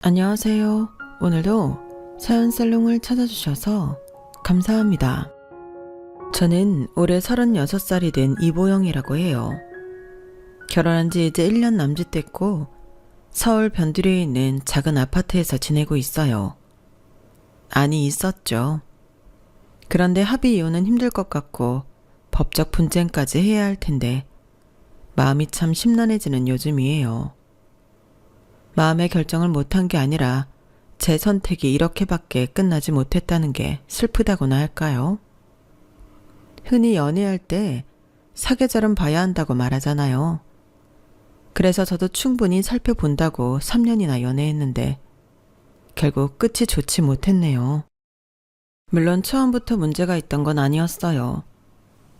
안녕하세요. 오늘도 사연살롱을 찾아주셔서 감사합니다. 저는 올해 36살이 된 이보영이라고 해요. 결혼한 지 이제 1년 남짓 됐고 서울 변두리에 있는 작은 아파트에서 지내고 있어요. 아니 있었죠. 그런데 합의 이혼은 힘들 것 같고 법적 분쟁까지 해야 할 텐데 마음이 참 심란해지는 요즘이에요. 마음의 결정을 못한 게 아니라 제 선택이 이렇게밖에 끝나지 못했다는 게 슬프다고나 할까요? 흔히 연애할 때 사계절은 봐야 한다고 말하잖아요. 그래서 저도 충분히 살펴본다고 3년이나 연애했는데 결국 끝이 좋지 못했네요. 물론 처음부터 문제가 있던 건 아니었어요.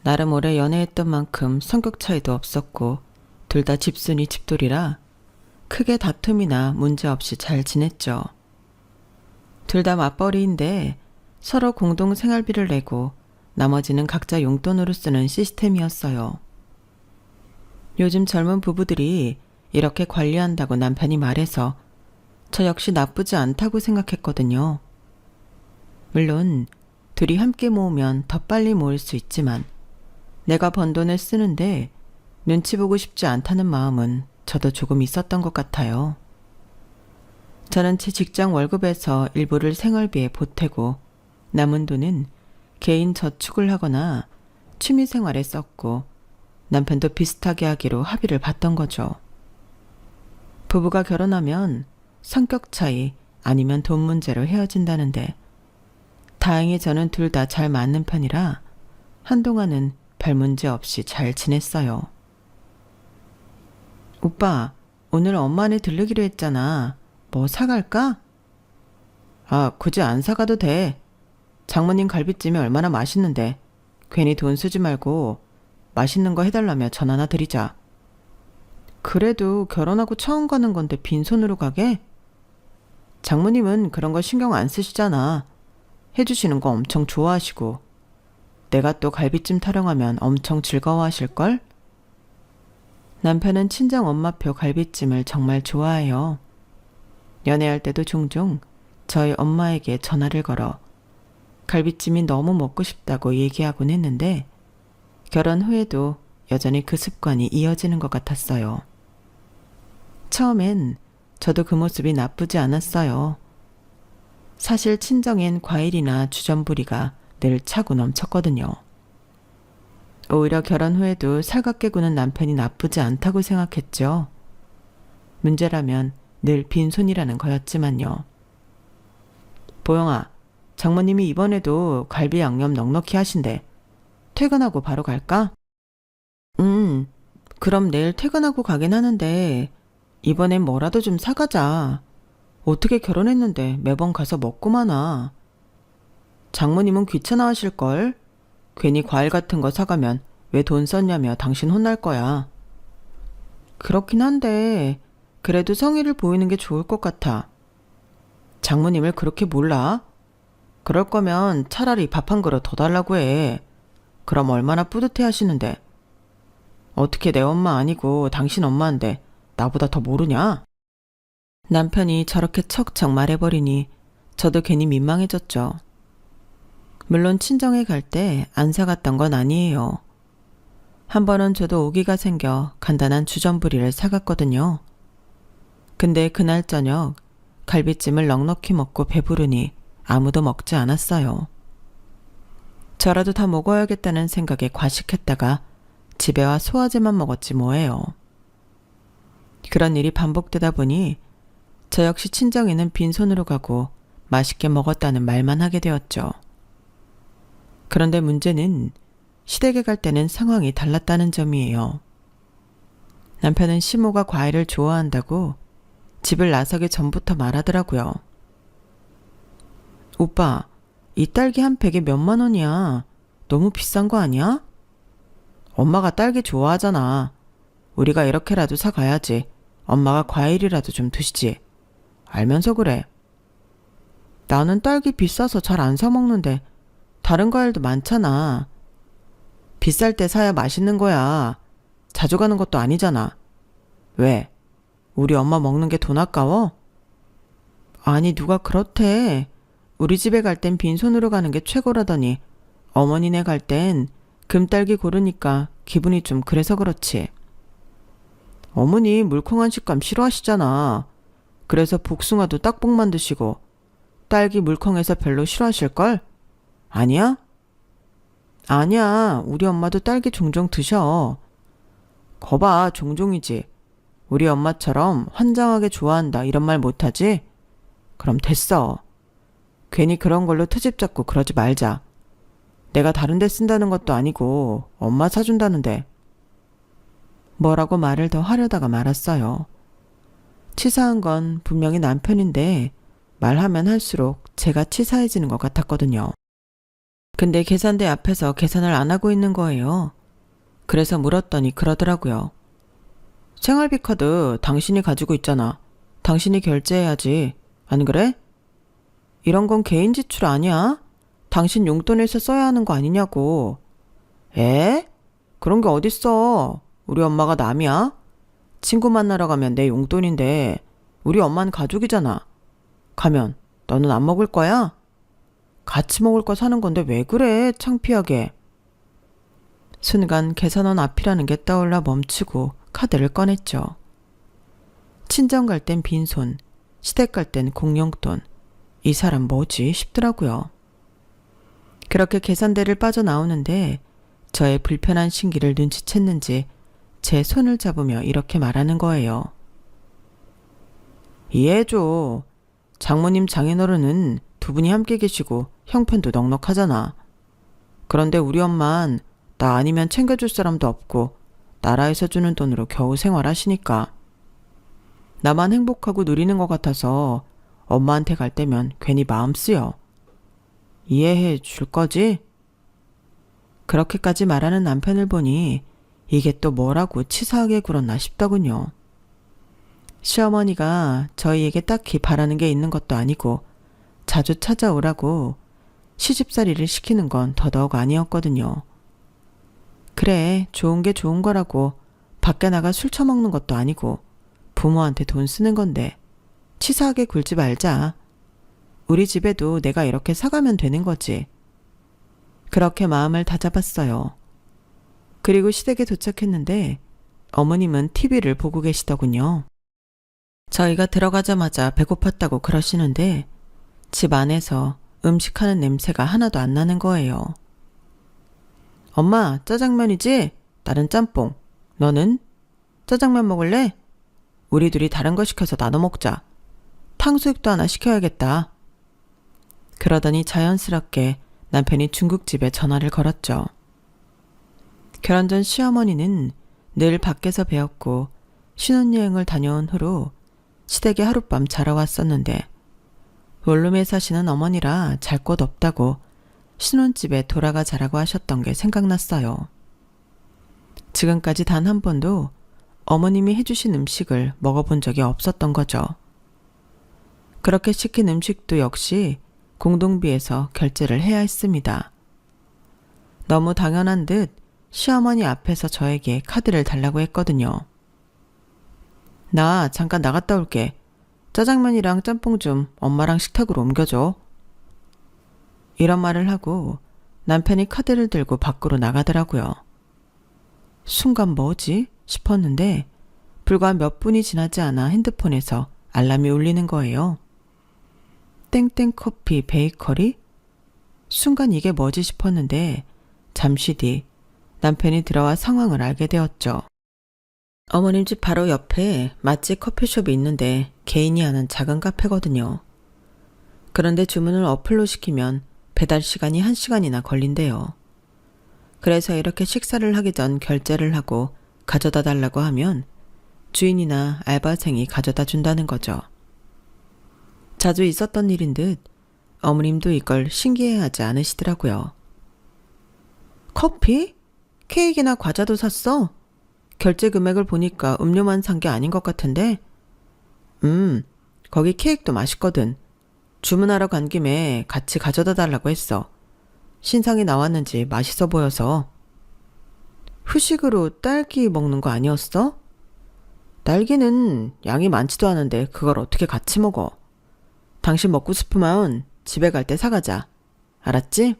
나름 오래 연애했던 만큼 성격 차이도 없었고 둘 다 집순이 집돌이라 크게 다툼이나 문제 없이 잘 지냈죠. 둘 다 맞벌이인데 서로 공동 생활비를 내고 나머지는 각자 용돈으로 쓰는 시스템이었어요. 요즘 젊은 부부들이 이렇게 관리한다고 남편이 말해서 저 역시 나쁘지 않다고 생각했거든요. 물론 둘이 함께 모으면 더 빨리 모을 수 있지만 내가 번 돈을 쓰는데 눈치 보고 싶지 않다는 마음은 저도 조금 있었던 것 같아요. 저는 제 직장 월급에서 일부를 생활비에 보태고 남은 돈은 개인 저축을 하거나 취미생활에 썼고 남편도 비슷하게 하기로 합의를 봤던 거죠. 부부가 결혼하면 성격 차이 아니면 돈 문제로 헤어진다는데 다행히 저는 둘 다 잘 맞는 편이라 한동안은 별 문제 없이 잘 지냈어요. 오빠, 오늘 엄마네 들르기로 했잖아. 뭐 사갈까? 아, 굳이 안 사가도 돼. 장모님 갈비찜이 얼마나 맛있는데. 괜히 돈 쓰지 말고 맛있는 거 해달라며 전화나 드리자. 그래도 결혼하고 처음 가는 건데 빈손으로 가게? 장모님은 그런 거 신경 안 쓰시잖아. 해주시는 거 엄청 좋아하시고. 내가 또 갈비찜 타령하면 엄청 즐거워하실걸? 남편은 친정 엄마표 갈비찜을 정말 좋아해요. 연애할 때도 종종 저희 엄마에게 전화를 걸어 갈비찜이 너무 먹고 싶다고 얘기하곤 했는데 결혼 후에도 여전히 그 습관이 이어지는 것 같았어요. 처음엔 저도 그 모습이 나쁘지 않았어요. 사실 친정엔 과일이나 주전부리가 늘 차고 넘쳤거든요. 오히려 결혼 후에도 살갑게 구는 남편이 나쁘지 않다고 생각했죠. 문제라면 늘 빈손이라는 거였지만요. 보영아, 장모님이 이번에도 갈비 양념 넉넉히 하신대. 퇴근하고 바로 갈까? 그럼 내일 퇴근하고 가긴 하는데 이번엔 뭐라도 좀 사가자. 어떻게 결혼했는데 매번 가서 먹고만 와. 장모님은 귀찮아 하실걸? 괜히 과일 같은 거 사가면 왜 돈 썼냐며 당신 혼날 거야. 그렇긴 한데 그래도 성의를 보이는 게 좋을 것 같아. 장모님을 그렇게 몰라? 그럴 거면 차라리 밥 한 그릇 더 달라고 해. 그럼 얼마나 뿌듯해 하시는데. 어떻게 내 엄마 아니고 당신 엄마인데 나보다 더 모르냐? 남편이 저렇게 척척 말해버리니 저도 괜히 민망해졌죠. 물론 친정에 갈 때 안 사갔던 건 아니에요. 한 번은 저도 오기가 생겨 간단한 주전부리를 사갔거든요. 근데 그날 저녁 갈비찜을 넉넉히 먹고 배부르니 아무도 먹지 않았어요. 저라도 다 먹어야겠다는 생각에 과식했다가 집에 와 소화제만 먹었지 뭐예요. 그런 일이 반복되다 보니 저 역시 친정에는 빈손으로 가고 맛있게 먹었다는 말만 하게 되었죠. 그런데 문제는 시댁에 갈 때는 상황이 달랐다는 점이에요. 남편은 시모가 과일을 좋아한다고 집을 나서기 전부터 말하더라고요. 오빠, 이 딸기 한 팩에 몇만 원이야. 너무 비싼 거 아니야? 엄마가 딸기 좋아하잖아. 우리가 이렇게라도 사가야지. 엄마가 과일이라도 좀 드시지. 알면서 그래. 나는 딸기 비싸서 잘 안 사 먹는데 다른 과일도 많잖아. 비쌀 때 사야 맛있는 거야. 자주 가는 것도 아니잖아. 왜? 우리 엄마 먹는 게 돈 아까워? 아니, 누가 그렇대. 우리 집에 갈 땐 빈손으로 가는 게 최고라더니 어머니네 갈 땐 금딸기 고르니까 기분이 좀 그래서 그렇지. 어머니 물컹한 식감 싫어하시잖아. 그래서 복숭아도 딱복만 드시고 딸기 물컹해서 별로 싫어하실걸? 아니야? 아니야. 우리 엄마도 딸기 종종 드셔. 거봐, 종종이지. 우리 엄마처럼 환장하게 좋아한다 이런 말 못하지? 그럼 됐어. 괜히 그런 걸로 트집 잡고 그러지 말자. 내가 다른 데 쓴다는 것도 아니고 엄마 사준다는데. 뭐라고 말을 더 하려다가 말았어요. 치사한 건 분명히 남편인데 말하면 할수록 제가 치사해지는 것 같았거든요. 근데 계산대 앞에서 계산을 안 하고 있는 거예요. 그래서 물었더니 그러더라고요. 생활비 카드 당신이 가지고 있잖아. 당신이 결제해야지. 안 그래? 이런 건 개인 지출 아니야? 당신 용돈에서 써야 하는 거 아니냐고. 에? 그런 게 어딨어. 우리 엄마가 남이야? 친구 만나러 가면 내 용돈인데 우리 엄마는 가족이잖아. 가면 너는 안 먹을 거야? 같이 먹을 거 사는 건데 왜 그래? 창피하게. 순간 계산원 앞이라는 게 떠올라 멈추고 카드를 꺼냈죠. 친정 갈 땐 빈손, 시댁 갈 땐 공용돈. 이 사람 뭐지 싶더라고요. 그렇게 계산대를 빠져나오는데 저의 불편한 신기를 눈치챘는지 제 손을 잡으며 이렇게 말하는 거예요. 이해해줘. 장모님 장인어른은 두 분이 함께 계시고 형편도 넉넉하잖아. 그런데 우리 엄만 나 아니면 챙겨줄 사람도 없고 나라에서 주는 돈으로 겨우 생활하시니까. 나만 행복하고 누리는 것 같아서 엄마한테 갈 때면 괜히 마음 쓰여. 이해해 줄 거지? 그렇게까지 말하는 남편을 보니 이게 또 뭐라고 치사하게 굴었나 싶더군요. 시어머니가 저희에게 딱히 바라는 게 있는 것도 아니고 자주 찾아오라고 시집살이를 시키는 건 더더욱 아니었거든요. 그래, 좋은 게 좋은 거라고 밖에 나가 술 처먹는 것도 아니고 부모한테 돈 쓰는 건데 치사하게 굴지 말자. 우리 집에도 내가 이렇게 사가면 되는 거지. 그렇게 마음을 다잡았어요. 그리고 시댁에 도착했는데 어머님은 TV를 보고 계시더군요. 저희가 들어가자마자 배고팠다고 그러시는데 집 안에서 음식하는 냄새가 하나도 안 나는 거예요. 엄마, 짜장면이지? 나는 짬뽕. 너는? 짜장면 먹을래? 우리 둘이 다른 거 시켜서 나눠 먹자. 탕수육도 하나 시켜야겠다. 그러더니 자연스럽게 남편이 중국집에 전화를 걸었죠. 결혼 전 시어머니는 늘 밖에서 배웠고 신혼여행을 다녀온 후로 시댁에 하룻밤 자러 왔었는데 원룸에 사시는 어머니라 잘 곳 없다고 신혼집에 돌아가 자라고 하셨던 게 생각났어요. 지금까지 단 한 번도 어머님이 해주신 음식을 먹어본 적이 없었던 거죠. 그렇게 시킨 음식도 역시 공동비에서 결제를 해야 했습니다. 너무 당연한 듯 시어머니 앞에서 저에게 카드를 달라고 했거든요. 나 잠깐 나갔다 올게. 짜장면이랑 짬뽕 좀 엄마랑 식탁으로 옮겨줘. 이런 말을 하고 남편이 카드를 들고 밖으로 나가더라고요. 순간 뭐지? 싶었는데 불과 몇 분이 지나지 않아 핸드폰에서 알람이 울리는 거예요. 땡땡커피 베이커리? 순간 이게 뭐지 싶었는데 잠시 뒤 남편이 들어와 상황을 알게 되었죠. 어머님 집 바로 옆에 맛집 커피숍이 있는데 개인이 하는 작은 카페거든요. 그런데 주문을 어플로 시키면 배달 시간이 1시간이나 걸린대요. 그래서 이렇게 식사를 하기 전 결제를 하고 가져다 달라고 하면 주인이나 알바생이 가져다 준다는 거죠. 자주 있었던 일인 듯 어머님도 이걸 신기해하지 않으시더라고요. 커피? 케이크나 과자도 샀어? 결제 금액을 보니까 음료만 산 게 아닌 것 같은데? 거기 케이크도 맛있거든. 주문하러 간 김에 같이 가져다 달라고 했어. 신상이 나왔는지 맛있어 보여서. 후식으로 딸기 먹는 거 딸기는 양이 많지도 않은데 그걸 어떻게 같이 먹어? 당신 먹고 싶으면 집에 갈 때 사가자. 알았지?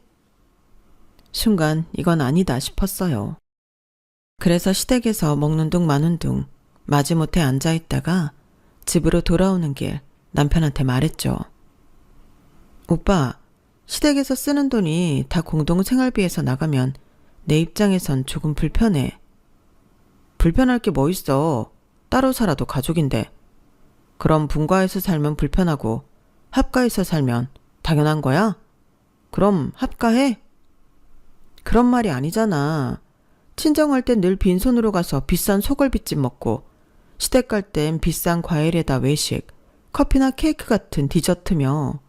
순간 이건 아니다 싶었어요. 그래서 시댁에서 먹는 둥 마는 둥 마지못해 앉아있다가 집으로 돌아오는 길 남편한테 말했죠. 오빠, 시댁에서 쓰는 돈이 다 공동생활비에서 나가면 내 입장에선 조금 불편해. 불편할 게 뭐 있어. 따로 살아도 가족인데. 그럼 분가해서 살면 불편하고 합가해서 살면 당연한 거야? 그럼 합가해? 그런 말이 아니잖아. 친정할 땐 늘 빈손으로 가서 비싼 소갈비찜 먹고 시댁 갈 땐 비싼 과일에다 외식, 커피나 케이크 같은 디저트며.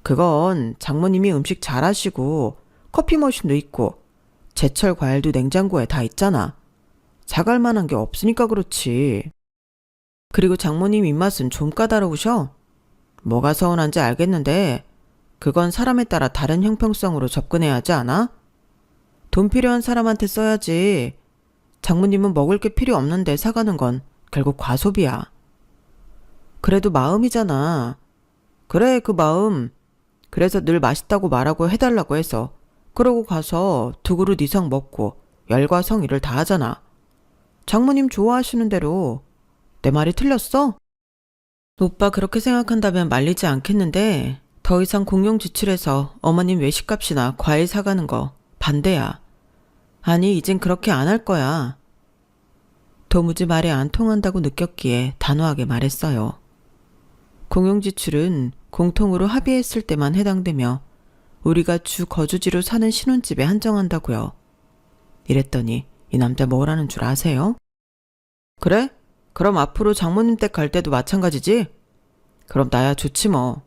그건 장모님이 음식 잘하시고 커피 머신도 있고 제철 과일도 냉장고에 다 있잖아. 사갈 만한 게 없으니까 그렇지. 그리고 장모님 입맛은 좀 까다로우셔. 뭐가 서운한지 알겠는데 그건 사람에 따라 다른 형평성으로 접근해야 하지 않아? 돈 필요한 사람한테 써야지. 장모님은 먹을 게 필요 없는데 사가는 건 결국 과소비야. 그래도 마음이잖아. 그래, 그 마음. 그래서 늘 맛있다고 말하고 해달라고 해서 그러고 가서 2그릇 이상 먹고 열과 성의를 다하잖아. 장모님 좋아하시는 대로. 내 말이 틀렸어? 오빠 그렇게 생각한다면 말리지 않겠는데 더 이상 공용 지출해서 어머님 외식값이나 과일 사가는 거 반대야. 아니, 이젠 그렇게 안 할 거야. 도무지 말이 안 통한다고 느꼈기에 단호하게 말했어요. 공용 지출은 공통으로 합의했을 때만 해당되며 우리가 주 거주지로 사는 신혼집에 한정한다고요. 이랬더니 이 남자 뭐라는 줄 아세요? 그래? 그럼 앞으로 장모님 댁 갈 때도 마찬가지지? 그럼 나야 좋지 뭐.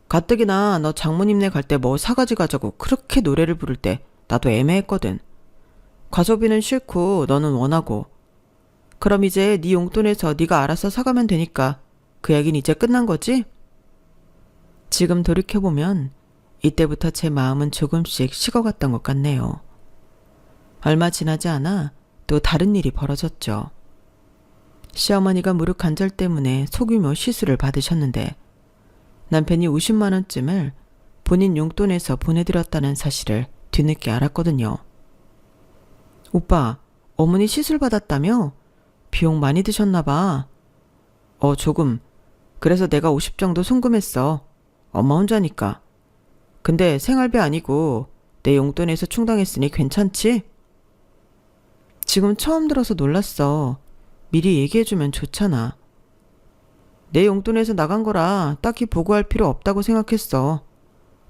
가뜩이나 너 장모님네 갈 때 뭐 사가지 가자고 그렇게 노래를 부를 때 나도 애매했거든. 과소비는 싫고 너는 원하고. 그럼 이제 네 용돈에서 네가 알아서 사가면 되니까 그 얘기는 이제 끝난 거지? 지금 돌이켜보면 이때부터 제 마음은 조금씩 식어갔던 것 같네요. 얼마 지나지 않아 또 다른 일이 벌어졌죠. 시어머니가 무릎 관절 때문에 소규모 시술을 받으셨는데 남편이 50만 원쯤을 본인 용돈에서 보내드렸다는 사실을 뒤늦게 알았거든요. 오빠, 어머니 시술 받았다며? 비용 많이 드셨나 봐. 조금. 그래서 내가 50 정도 송금했어. 엄마 혼자니까. 근데 생활비 아니고 내 용돈에서 충당했으니 괜찮지? 지금 처음 들어서 놀랐어. 미리 얘기해주면 좋잖아. 내 용돈에서 나간 거라 딱히 보고할 필요 없다고 생각했어.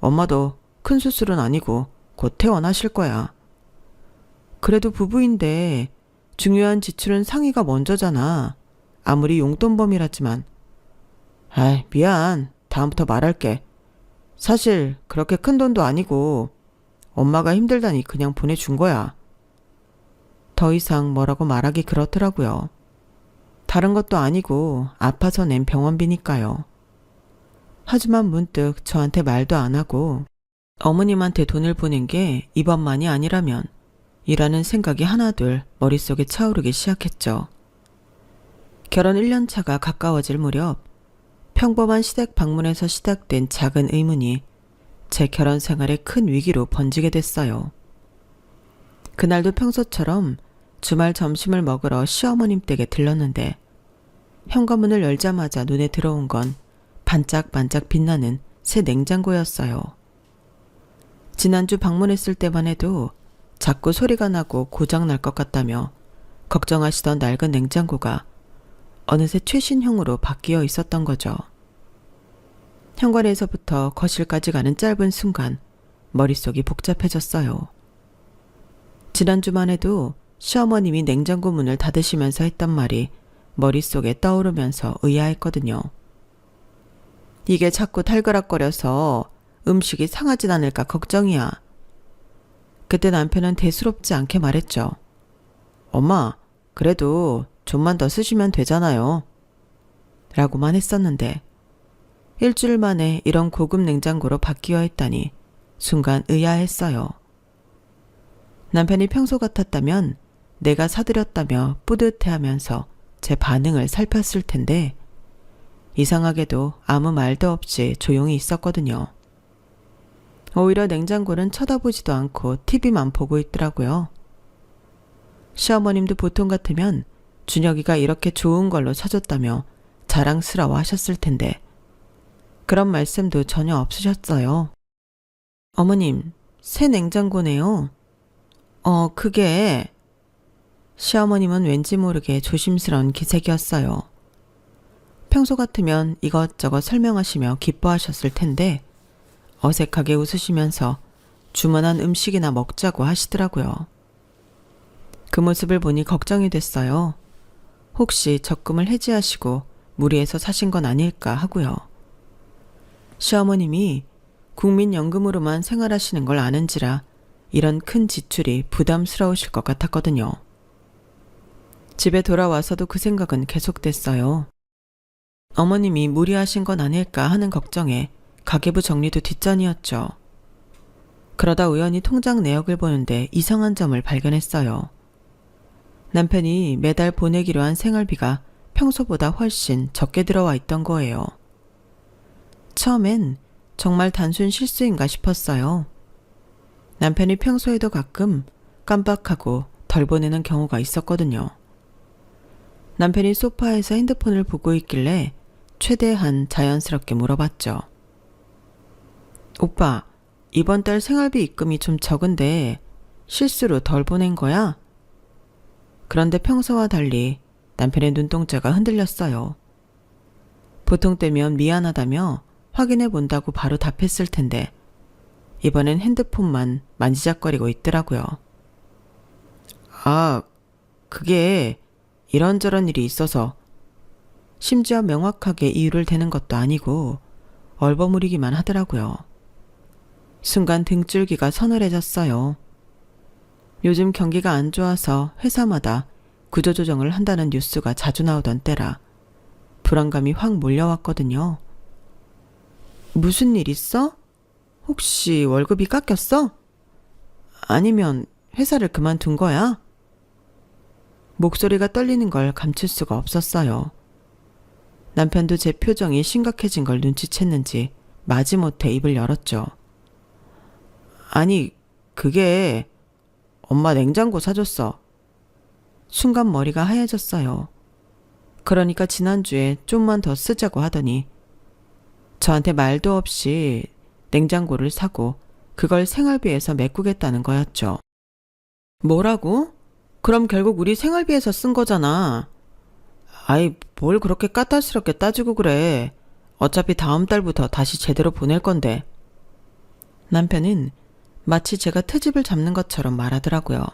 엄마도 큰 수술은 아니고 곧 퇴원하실 거야. 그래도 부부인데 중요한 지출은 상의가 먼저잖아. 아무리 용돈범이라지만. 아이, 미안. 다음부터 말할게. 사실 그렇게 큰 돈도 아니고 엄마가 힘들다니 그냥 보내준 거야. 더 이상 뭐라고 말하기 그렇더라고요. 다른 것도 아니고 아파서 낸 병원비니까요. 하지만 문득 저한테 말도 안 하고 어머님한테 돈을 보낸 게 이번만이 아니라면 이라는 생각이 하나둘 머릿속에 차오르기 시작했죠. 결혼 1년 차가 가까워질 무렵 평범한 시댁 방문에서 시작된 작은 의문이 제 결혼 생활에 큰 위기로 번지게 됐어요. 그날도 평소처럼 주말 점심을 먹으러 시어머님 댁에 들렀는데 현관문을 열자마자 눈에 들어온 건 반짝반짝 빛나는 새 냉장고였어요. 지난주 방문했을 때만 해도 자꾸 소리가 나고 고장날 것 같다며 걱정하시던 낡은 냉장고가 어느새 최신형으로 바뀌어 있었던 거죠. 현관에서부터 거실까지 가는 짧은 순간 머릿속이 복잡해졌어요. 지난주만 해도 시어머님이 냉장고 문을 닫으시면서 했던 말이 머릿속에 떠오르면서 의아했거든요. 이게 자꾸 탈그락거려서 음식이 상하진 않을까 걱정이야. 그때 남편은 대수롭지 않게 말했죠. 엄마, 그래도 좀만 더 쓰시면 되잖아요. 라고만 했었는데 일주일 만에 이런 고급 냉장고로 바뀌어 있다니 순간 의아했어요. 남편이 평소 같았다면 내가 사드렸다며 뿌듯해하면서 제 반응을 살폈을 텐데 이상하게도 아무 말도 없이 조용히 있었거든요. 오히려 냉장고는 쳐다보지도 않고 TV만 보고 있더라고요. 시어머님도 보통 같으면 준혁이가 이렇게 좋은 걸로 사줬다며 자랑스러워 하셨을 텐데 그런 말씀도 전혀 없으셨어요. 어머님, 새 냉장고네요. 그게... 시어머님은 왠지 모르게 조심스러운 기색이었어요. 평소 같으면 이것저것 설명하시며 기뻐하셨을 텐데 어색하게 웃으시면서 주문한 음식이나 먹자고 하시더라고요. 그 모습을 보니 걱정이 됐어요. 혹시 적금을 해지하시고 무리해서 사신 건 아닐까 하고요. 시어머님이 국민연금으로만 생활하시는 걸 아는지라 이런 큰 지출이 부담스러우실 것 같았거든요. 집에 돌아와서도 그 생각은 계속됐어요. 어머님이 무리하신 건 아닐까 하는 걱정에 가계부 정리도 뒷전이었죠. 그러다 우연히 통장 내역을 보는데 이상한 점을 발견했어요. 남편이 매달 보내기로 한 생활비가 평소보다 훨씬 적게 들어와 있던 거예요. 처음엔 정말 단순 실수인가 싶었어요. 남편이 평소에도 가끔 깜빡하고 덜 보내는 경우가 있었거든요. 남편이 소파에서 핸드폰을 보고 있길래 최대한 자연스럽게 물어봤죠. 오빠, 이번 달 생활비 입금이 좀 적은데 실수로 덜 보낸 거야? 그런데 평소와 달리 남편의 눈동자가 흔들렸어요. 보통 때면 미안하다며 확인해 본다고 바로 답했을 텐데 이번엔 핸드폰만 만지작거리고 있더라고요. 그게 이런저런 일이 있어서 심지어 명확하게 이유를 대는 것도 아니고 얼버무리기만 하더라고요. 순간 등줄기가 서늘해졌어요. 요즘 경기가 안 좋아서 회사마다 구조조정을 한다는 뉴스가 자주 나오던 때라 불안감이 확 몰려왔거든요. 무슨 일 있어? 혹시 월급이 깎였어? 아니면 회사를 그만둔 거야? 목소리가 떨리는 걸 감출 수가 없었어요. 남편도 제 표정이 심각해진 걸 눈치챘는지 마지못해 입을 열었죠. 아니, 그게 엄마 냉장고 사줬어. 순간 머리가 하얘졌어요. 그러니까 지난주에 좀만 더 쓰자고 하더니 저한테 말도 없이 냉장고를 사고 그걸 생활비에서 메꾸겠다는 거였죠. 뭐라고? 그럼 결국 우리 생활비에서 쓴 거잖아. 아이, 뭘 그렇게 까탈스럽게 따지고 그래. 어차피 다음 달부터 다시 제대로 보낼 건데. 남편은 마치 제가 트집을 잡는 것처럼 말하더라고요.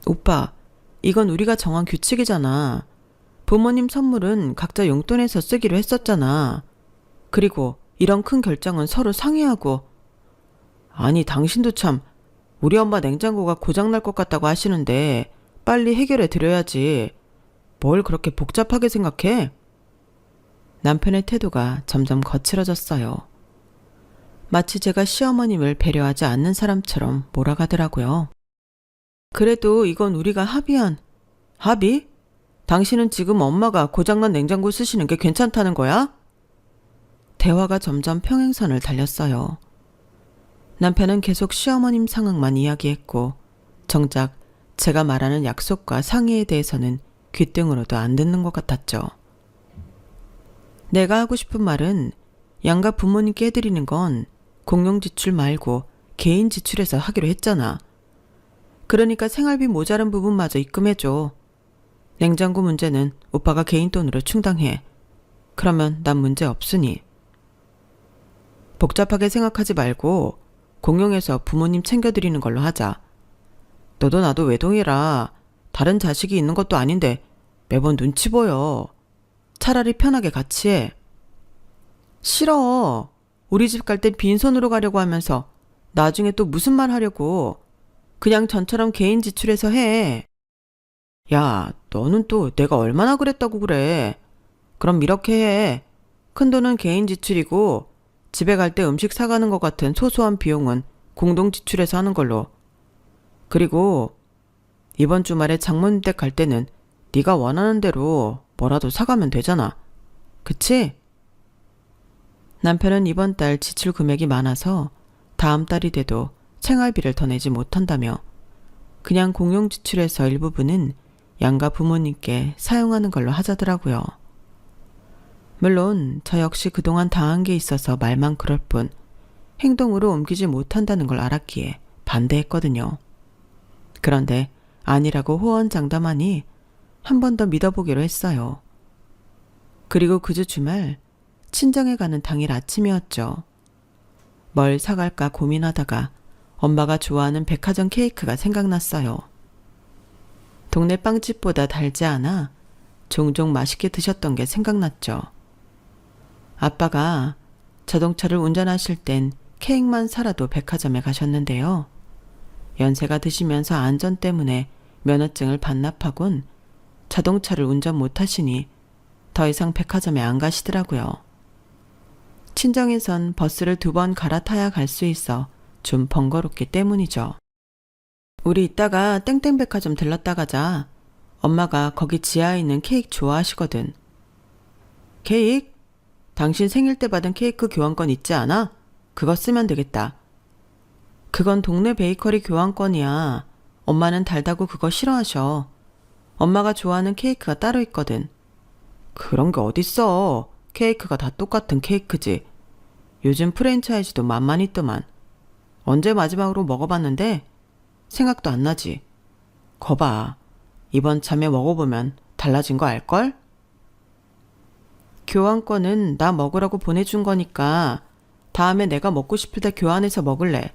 오빠, 이건 우리가 정한 규칙이잖아. 부모님 선물은 각자 용돈에서 쓰기로 했었잖아. 그리고 이런 큰 결정은 서로 상의하고. 아니, 당신도 참 우리 엄마 냉장고가 고장날 것 같다고 하시는데 빨리 해결해 드려야지. 뭘 그렇게 복잡하게 생각해? 남편의 태도가 점점 거칠어졌어요. 마치 제가 시어머님을 배려하지 않는 사람처럼 몰아가더라고요. 그래도 이건 우리가 합의한... 합의? 당신은 지금 엄마가 고장난 냉장고 쓰시는 게 괜찮다는 거야? 대화가 점점 평행선을 달렸어요. 남편은 계속 시어머님 상황만 이야기했고 정작 제가 말하는 약속과 상의에 대해서는 귓등으로도 안 듣는 것 같았죠. 내가 하고 싶은 말은 양가 부모님께 해드리는 건 공용 지출 말고 개인 지출에서 하기로 했잖아. 그러니까 생활비 모자란 부분마저 입금해줘. 냉장고 문제는 오빠가 개인 돈으로 충당해. 그러면 난 문제 없으니. 복잡하게 생각하지 말고 공용해서 부모님 챙겨드리는 걸로 하자. 너도 나도 외동이라 다른 자식이 있는 것도 아닌데 매번 눈치 보여. 차라리 편하게 같이 해. 싫어. 우리 집 갈 땐 빈손으로 가려고 하면서 나중에 또 무슨 말 하려고. 그냥 전처럼 개인 지출해서 해. 야, 너는 또 내가 얼마나 그랬다고 그래. 그럼 이렇게 해. 큰돈은 개인 지출이고 집에 갈 때 음식 사가는 것 같은 소소한 비용은 공동 지출해서 하는 걸로. 그리고 이번 주말에 장모님 댁 갈 때는 네가 원하는 대로 뭐라도 사가면 되잖아. 그치? 남편은 이번 달 지출 금액이 많아서 다음 달이 돼도 생활비를 더 내지 못한다며 그냥 공용 지출에서 일부분은 양가 부모님께 사용하는 걸로 하자더라고요. 물론 저 역시 그동안 당한 게 있어서 말만 그럴 뿐 행동으로 옮기지 못한다는 걸 알았기에 반대했거든요. 그런데 아니라고 호언장담하니 한 번 더 믿어보기로 했어요. 그리고 그 주 주말 친정에 가는 당일 아침이었죠. 뭘 사갈까 고민하다가 엄마가 좋아하는 백화점 케이크가 생각났어요. 동네 빵집보다 달지 않아 종종 맛있게 드셨던 게 생각났죠. 아빠가 자동차를 운전하실 땐 케이크만 사라도 백화점에 가셨는데요. 연세가 드시면서 안전 때문에 면허증을 반납하곤 자동차를 운전 못하시니 더 이상 백화점에 안 가시더라고요. 친정에선 버스를 2번 갈아타야 갈 수 있어 좀 번거롭기 때문이죠. 우리 이따가 땡땡 백화점 들렀다 가자. 엄마가 거기 지하에 있는 케이크 좋아하시거든. 케이크? 당신 생일 때 받은 케이크 교환권 있지 않아? 그거 쓰면 되겠다. 그건 동네 베이커리 교환권이야. 엄마는 달다고 그거 싫어하셔. 엄마가 좋아하는 케이크가 따로 있거든. 그런 게 어딨어. 케이크가 다 똑같은 케이크지. 요즘 프랜차이즈도 만만 있더만. 언제 마지막으로 먹어봤는데 생각도 안 나지. 거봐. 이번 참에 먹어보면 달라진 거 알걸? 교환권은 나 먹으라고 보내준 거니까 다음에 내가 먹고 싶을 때 교환해서 먹을래.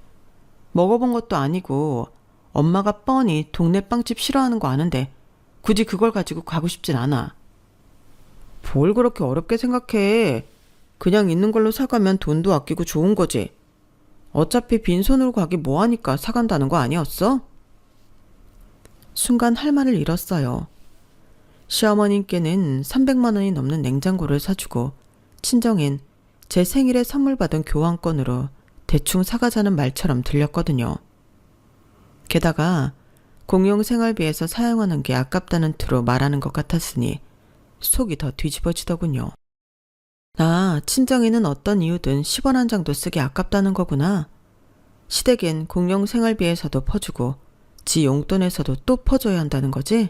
먹어본 것도 아니고 엄마가 뻔히 동네 빵집 싫어하는 거 아는데 굳이 그걸 가지고 가고 싶진 않아. 뭘 그렇게 어렵게 생각해. 그냥 있는 걸로 사가면 돈도 아끼고 좋은 거지. 어차피 빈손으로 가기 뭐하니까 사간다는 거 아니었어? 순간 할 말을 잃었어요. 시어머님께는 300만 원이 넘는 냉장고를 사주고 친정엔 제 생일에 선물 받은 교환권으로 대충 사가자는 말처럼 들렸거든요. 게다가 공용 생활비에서 사용하는 게 아깝다는 투로 말하는 것 같았으니 속이 더 뒤집어지더군요. 아, 친정에는 어떤 이유든 10원 한 장도 쓰기 아깝다는 거구나. 시댁엔 공용 생활비에서도 퍼주고 지 용돈에서도 또 퍼줘야 한다는 거지?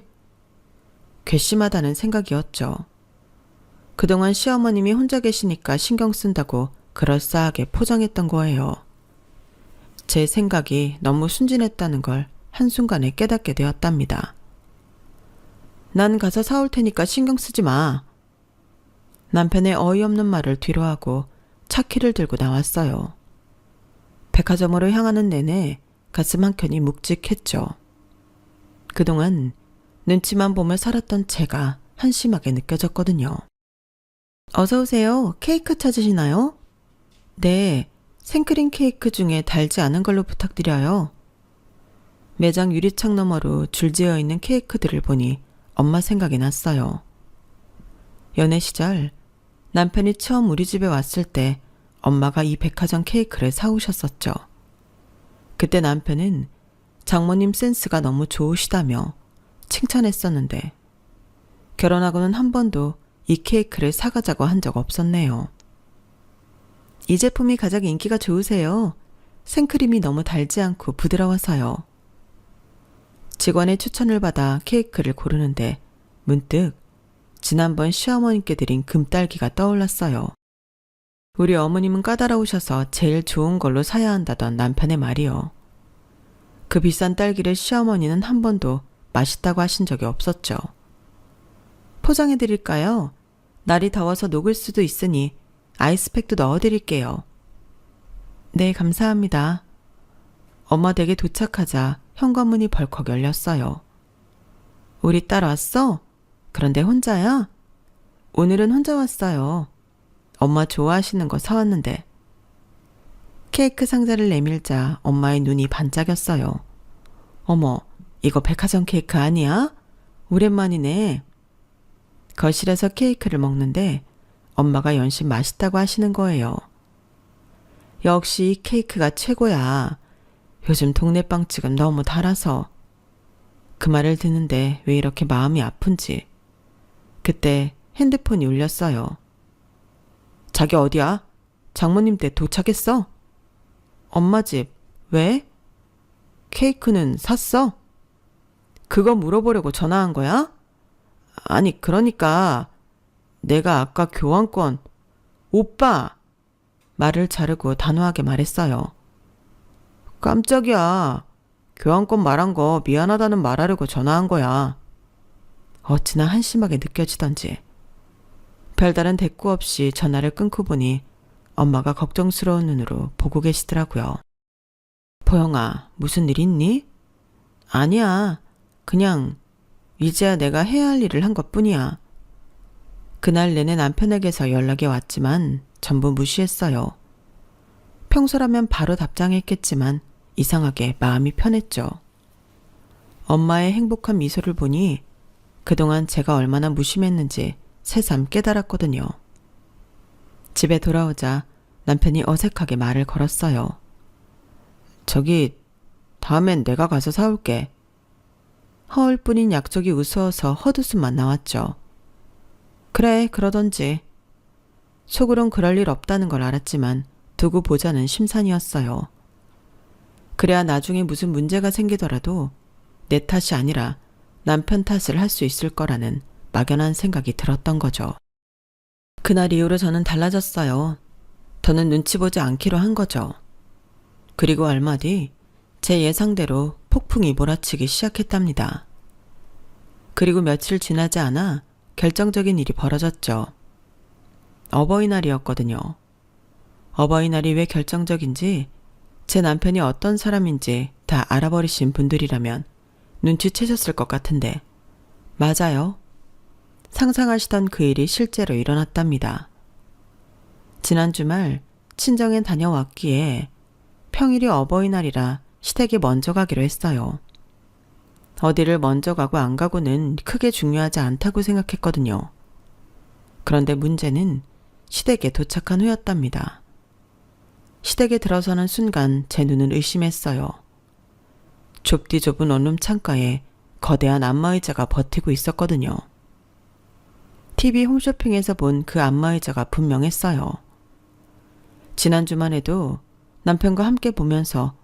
괘씸하다는 생각이었죠. 그동안 시어머님이 혼자 계시니까 신경 쓴다고 그럴싸하게 포장했던 거예요. 제 생각이 너무 순진했다는 걸 한순간에 깨닫게 되었답니다. 난 가서 사올 테니까 신경 쓰지 마. 남편의 어이없는 말을 뒤로하고 차키를 들고 나왔어요. 백화점으로 향하는 내내 가슴 한켠이 묵직했죠. 그동안 눈치만 보며 살았던 제가 한심하게 느껴졌거든요. 어서 오세요. 케이크 찾으시나요? 네, 생크림 케이크 중에 달지 않은 걸로 부탁드려요. 매장 유리창 너머로 줄지어 있는 케이크들을 보니 엄마 생각이 났어요. 연애 시절 남편이 처음 우리 집에 왔을 때 엄마가 이 백화점 케이크를 사오셨었죠. 그때 남편은 장모님 센스가 너무 좋으시다며 칭찬했었는데 결혼하고는 한 번도 이 케이크를 사가자고 한 적 없었네요. 이 제품이 가장 인기가 좋으세요. 생크림이 너무 달지 않고 부드러워서요. 직원의 추천을 받아 케이크를 고르는데 문득 지난번 시어머님께 드린 금딸기가 떠올랐어요. 우리 어머님은 까다로우셔서 제일 좋은 걸로 사야 한다던 남편의 말이요. 그 비싼 딸기를 시어머니는 한 번도 맛있다고 하신 적이 없었죠. 포장해드릴까요? 날이 더워서 녹을 수도 있으니 아이스팩도 넣어드릴게요. 네, 감사합니다. 엄마 댁에 도착하자 현관문이 벌컥 열렸어요. 우리 딸 왔어? 그런데 혼자야? 오늘은 혼자 왔어요. 엄마 좋아하시는 거 사왔는데. 케이크 상자를 내밀자 엄마의 눈이 반짝였어요. 어머, 이거 백화점 케이크 아니야? 오랜만이네. 거실에서 케이크를 먹는데 엄마가 연신 맛있다고 하시는 거예요. 역시 이 케이크가 최고야. 요즘 동네 빵집은 너무 달아서. 그 말을 듣는데 왜 이렇게 마음이 아픈지. 그때 핸드폰이 울렸어요. 자기 어디야? 장모님 댁 도착했어? 엄마 집. 왜? 케이크는 샀어? 그거 물어보려고 전화한 거야? 아니, 그러니까 내가 아까 교환권. 오빠! 말을 자르고 단호하게 말했어요. 깜짝이야. 교환권 말한 거 미안하다는 말하려고 전화한 거야. 어찌나 한심하게 느껴지던지. 별다른 대꾸 없이 전화를 끊고 보니 엄마가 걱정스러운 눈으로 보고 계시더라고요. 보영아, 무슨 일 있니? 아니야. 그냥 이제야 내가 해야 할 일을 한 것뿐이야. 그날 내내 남편에게서 연락이 왔지만 전부 무시했어요. 평소라면 바로 답장했겠지만 이상하게 마음이 편했죠. 엄마의 행복한 미소를 보니 그동안 제가 얼마나 무심했는지 새삼 깨달았거든요. 집에 돌아오자 남편이 어색하게 말을 걸었어요. 저기, 다음엔 내가 가서 사올게. 허울 뿐인 약속이 우스워서 헛웃음만 나왔죠. 그래, 그러던지. 속으론 그럴 일 없다는 걸 알았지만 두고 보자는 심산이었어요. 그래야 나중에 무슨 문제가 생기더라도 내 탓이 아니라 남편 탓을 할 수 있을 거라는 막연한 생각이 들었던 거죠. 그날 이후로 저는 달라졌어요. 더는 눈치 보지 않기로 한 거죠. 그리고 얼마 뒤 제 예상대로 폭풍이 몰아치기 시작했답니다. 그리고 며칠 지나지 않아 결정적인 일이 벌어졌죠. 어버이날이었거든요. 어버이날이 왜 결정적인지 제 남편이 어떤 사람인지 다 알아버리신 분들이라면 눈치채셨을 것 같은데 맞아요. 상상하시던 그 일이 실제로 일어났답니다. 지난 주말 친정에 다녀왔기에 평일이 어버이날이라 시댁에 먼저 가기로 했어요. 어디를 먼저 가고 안 가고는 크게 중요하지 않다고 생각했거든요. 그런데 문제는 시댁에 도착한 후였답니다. 시댁에 들어서는 순간 제 눈은 의심했어요. 좁디 좁은 원룸 창가에 거대한 안마의자가 버티고 있었거든요. TV 홈쇼핑에서 본 그 안마의자가 분명했어요. 지난주만 해도 남편과 함께 보면서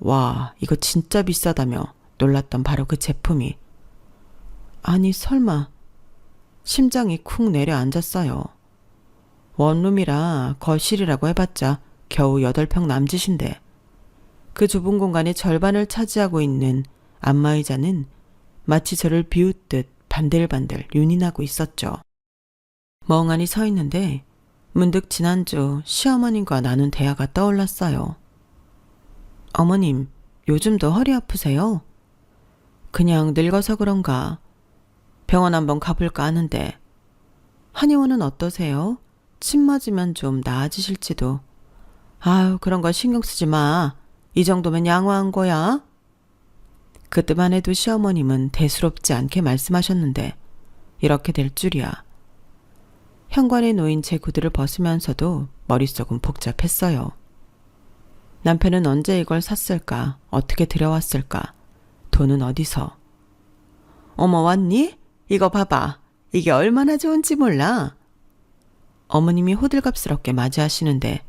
와, 이거 진짜 비싸다며 놀랐던 바로 그 제품이. 아니, 설마. 심장이 쿵 내려앉았어요. 원룸이라 거실이라고 해봤자 겨우 8평 남짓인데 그 좁은 공간의 절반을 차지하고 있는 안마의자는 마치 저를 비웃듯 반들반들 윤이 나고 있었죠. 멍하니 서 있는데 문득 지난주 시어머님과 나눈 대화가 떠올랐어요. 어머님, 요즘도 허리 아프세요? 그냥 늙어서 그런가. 병원 한번 가볼까 하는데. 한의원은 어떠세요? 침 맞으면 좀 나아지실지도. 아유, 그런 거 신경 쓰지 마. 이 정도면 양호한 거야. 그때만 해도 시어머님은 대수롭지 않게 말씀하셨는데 이렇게 될 줄이야. 현관에 놓인 제 구두를 벗으면서도 머릿속은 복잡했어요. 남편은 언제 이걸 샀을까? 어떻게 들여왔을까? 돈은 어디서? 어머, 왔니? 이거 봐봐. 이게 얼마나 좋은지 몰라? 어머님이 호들갑스럽게 맞이하시는데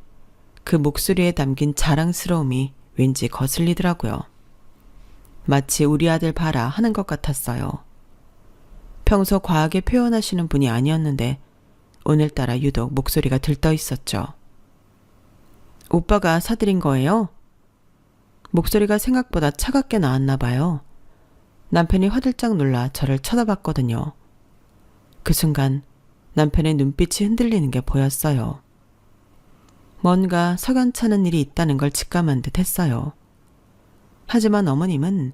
그 목소리에 담긴 자랑스러움이 왠지 거슬리더라고요. 마치 우리 아들 봐라 하는 것 같았어요. 평소 과하게 표현하시는 분이 아니었는데 오늘따라 유독 목소리가 들떠 있었죠. 오빠가 사드린 거예요? 목소리가 생각보다 차갑게 나왔나 봐요. 남편이 화들짝 놀라 저를 쳐다봤거든요. 그 순간 남편의 눈빛이 흔들리는 게 보였어요. 뭔가 석연찮은 일이 있다는 걸 직감한 듯 했어요. 하지만 어머님은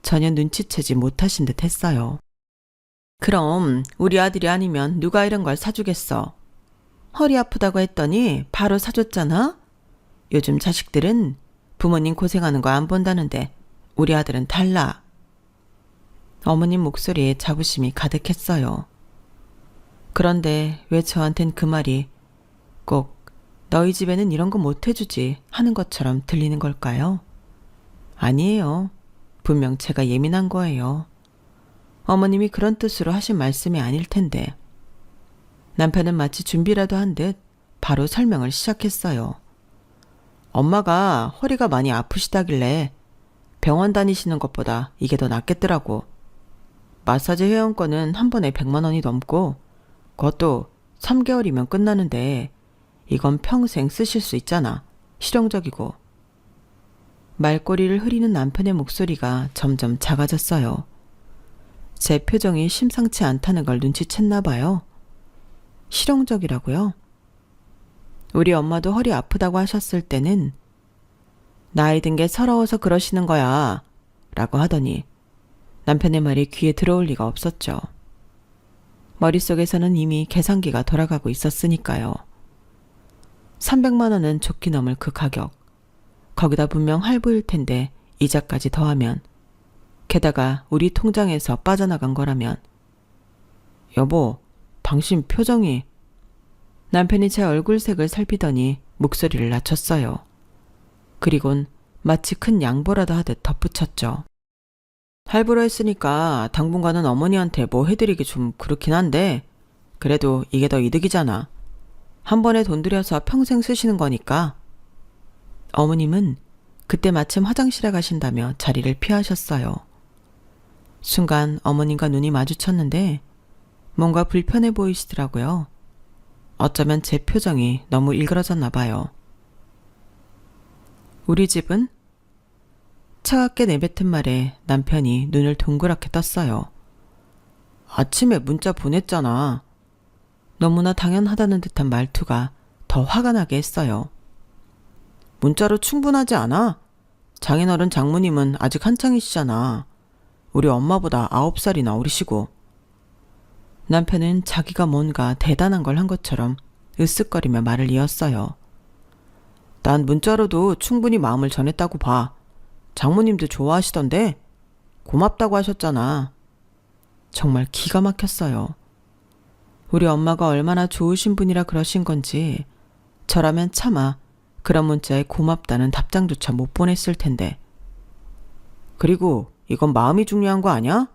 전혀 눈치채지 못하신 듯 했어요. 그럼 우리 아들이 아니면 누가 이런 걸 사주겠어? 허리 아프다고 했더니 바로 사줬잖아? 요즘 자식들은 부모님 고생하는 거 안 본다는데 우리 아들은 달라. 어머님 목소리에 자부심이 가득했어요. 그런데 왜 저한텐 그 말이 꼭 너희 집에는 이런 거 못 해주지 하는 것처럼 들리는 걸까요? 아니에요. 분명 제가 예민한 거예요. 어머님이 그런 뜻으로 하신 말씀이 아닐 텐데. 남편은 마치 준비라도 한 듯 바로 설명을 시작했어요. 엄마가 허리가 많이 아프시다길래 병원 다니시는 것보다 이게 더 낫겠더라고. 마사지 회원권은 한 번에 100만 원이 넘고 그것도 3개월이면 끝나는데 이건 평생 쓰실 수 있잖아. 실용적이고. 말꼬리를 흐리는 남편의 목소리가 점점 작아졌어요. 제 표정이 심상치 않다는 걸 눈치챘나 봐요. 실용적이라고요? 우리 엄마도 허리 아프다고 하셨을 때는 나이 든 게 서러워서 그러시는 거야 라고 하더니 남편의 말이 귀에 들어올 리가 없었죠. 머릿속에서는 이미 계산기가 돌아가고 있었으니까요. 300만 원은 좋게 넘을 그 가격. 거기다 분명 할부일 텐데 이자까지 더하면 게다가 우리 통장에서 빠져나간 거라면 여보, 당신 표정이 남편이 제 얼굴색을 살피더니 목소리를 낮췄어요. 그리곤 마치 큰 양보라도 하듯 덧붙였죠. 할부로 했으니까 당분간은 어머니한테 뭐 해드리기 좀 그렇긴 한데 그래도 이게 더 이득이잖아. 한 번에 돈 들여서 평생 쓰시는 거니까. 어머님은 그때 마침 화장실에 가신다며 자리를 피하셨어요. 순간 어머님과 눈이 마주쳤는데 뭔가 불편해 보이시더라고요. 어쩌면 제 표정이 너무 일그러졌나 봐요. 우리 집은? 차갑게 내뱉은 말에 남편이 눈을 동그랗게 떴어요. 아침에 문자 보냈잖아. 너무나 당연하다는 듯한 말투가 더 화가 나게 했어요. 문자로 충분하지 않아? 장인어른 장모님은 아직 한창이시잖아. 우리 엄마보다 9살이나 어리시고. 남편은 자기가 뭔가 대단한 걸 한 것처럼 으쓱거리며 말을 이었어요. 난 문자로도 충분히 마음을 전했다고 봐. 장모님도 좋아하시던데 고맙다고 하셨잖아. 정말 기가 막혔어요. 우리 엄마가 얼마나 좋으신 분이라 그러신 건지 저라면 차마 그런 문자에 고맙다는 답장조차 못 보냈을 텐데. 그리고 이건 마음이 중요한 거 아니야?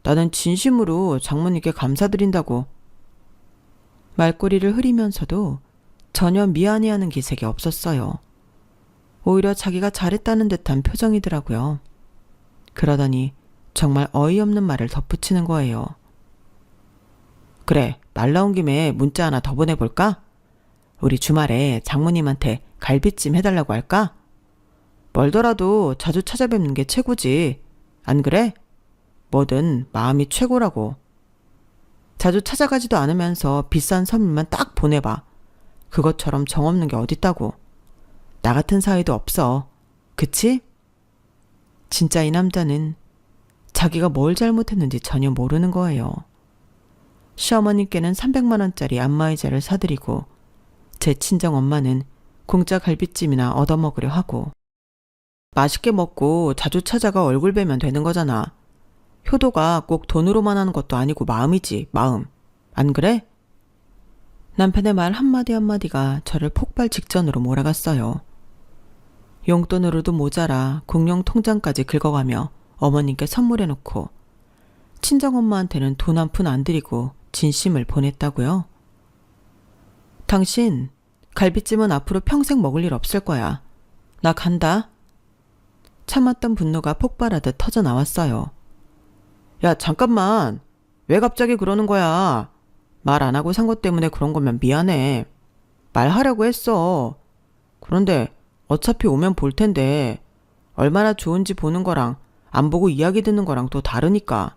나는 진심으로 장모님께 감사드린다고. 말꼬리를 흐리면서도 전혀 미안해하는 기색이 없었어요. 오히려 자기가 잘했다는 듯한 표정이더라고요. 그러더니 정말 어이없는 말을 덧붙이는 거예요. 그래, 말 나온 김에 문자 하나 더 보내볼까? 우리 주말에 장모님한테 갈비찜 해달라고 할까? 멀더라도 자주 찾아뵙는 게 최고지. 안 그래? 뭐든 마음이 최고라고. 자주 찾아가지도 않으면서 비싼 선물만 딱 보내봐. 그것처럼 정없는 게 어딨다고. 나 같은 사이도 없어. 그치? 진짜 이 남자는 자기가 뭘 잘못했는지 전혀 모르는 거예요. 시어머님께는 300만 원짜리 안마의자를 사드리고 제 친정엄마는 공짜 갈비찜이나 얻어먹으려 하고 맛있게 먹고 자주 찾아가 얼굴 뵈면 되는 거잖아. 효도가 꼭 돈으로만 하는 것도 아니고 마음이지, 마음. 안 그래? 남편의 말 한마디 한마디가 저를 폭발 직전으로 몰아갔어요. 용돈으로도 모자라 공용 통장까지 긁어가며 어머님께 선물해놓고 친정엄마한테는 돈 한 푼 안 드리고 진심을 보냈다고요? 당신 갈비찜은 앞으로 평생 먹을 일 없을 거야. 나 간다. 참았던 분노가 폭발하듯 터져나왔어요. 야, 잠깐만. 왜 갑자기 그러는 거야? 말 안 하고 산 것 때문에 그런 거면 미안해. 말하려고 했어. 그런데 어차피 오면 볼 텐데 얼마나 좋은지 보는 거랑 안 보고 이야기 듣는 거랑 또 다르니까.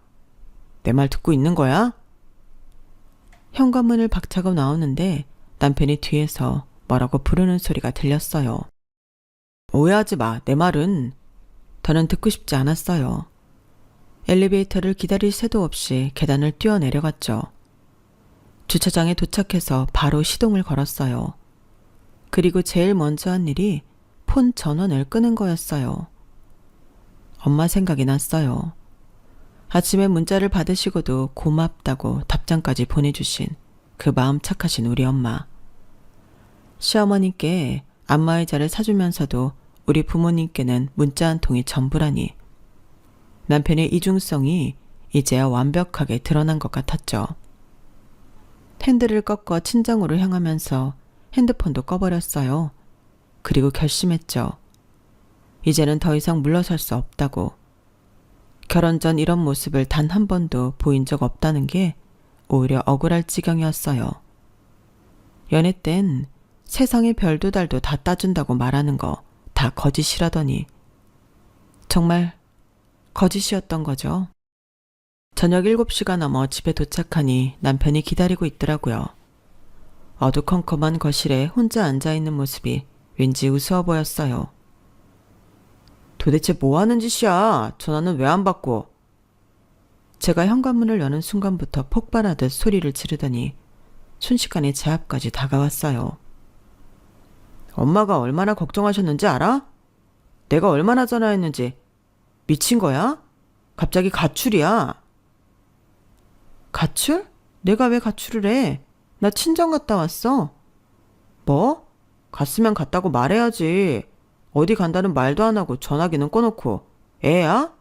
내 말 듣고 있는 거야? 현관문을 박차고 나오는데 남편이 뒤에서 뭐라고 부르는 소리가 들렸어요. 오해하지 마. 내 말은. 더는 듣고 싶지 않았어요. 엘리베이터를 기다릴 새도 없이 계단을 뛰어내려갔죠. 주차장에 도착해서 바로 시동을 걸었어요. 그리고 제일 먼저 한 일이 폰 전원을 끄는 거였어요. 엄마 생각이 났어요. 아침에 문자를 받으시고도 고맙다고 답장까지 보내주신 그 마음 착하신 우리 엄마. 시어머니께 안마의자를 사주면서도 우리 부모님께는 문자 한 통이 전부라니 남편의 이중성이 이제야 완벽하게 드러난 것 같았죠. 핸들을 꺾어 친정으로 향하면서 핸드폰도 꺼버렸어요. 그리고 결심했죠. 이제는 더 이상 물러설 수 없다고. 결혼 전 이런 모습을 단 한 번도 보인 적 없다는 게 오히려 억울할 지경이었어요. 연애 땐 세상의 별도 달도 다 따준다고 말하는 거 다 거짓이라더니 정말 거짓이었던 거죠. 저녁 7시가 넘어 집에 도착하니 남편이 기다리고 있더라고요. 어두컴컴한 거실에 혼자 앉아있는 모습이 왠지 우스워 보였어요. 도대체 뭐 하는 짓이야? 전화는 왜 안 받고? 제가 현관문을 여는 순간부터 폭발하듯 소리를 지르더니 순식간에 제 앞까지 다가왔어요. 엄마가 얼마나 걱정하셨는지 알아? 내가 얼마나 전화했는지. 미친 거야? 갑자기 가출이야. 가출? 내가 왜 가출을 해? 나 친정 갔다 왔어. 뭐? 갔으면 갔다고 말해야지. 어디 간다는 말도 안 하고 전화기는 꺼놓고. 애야?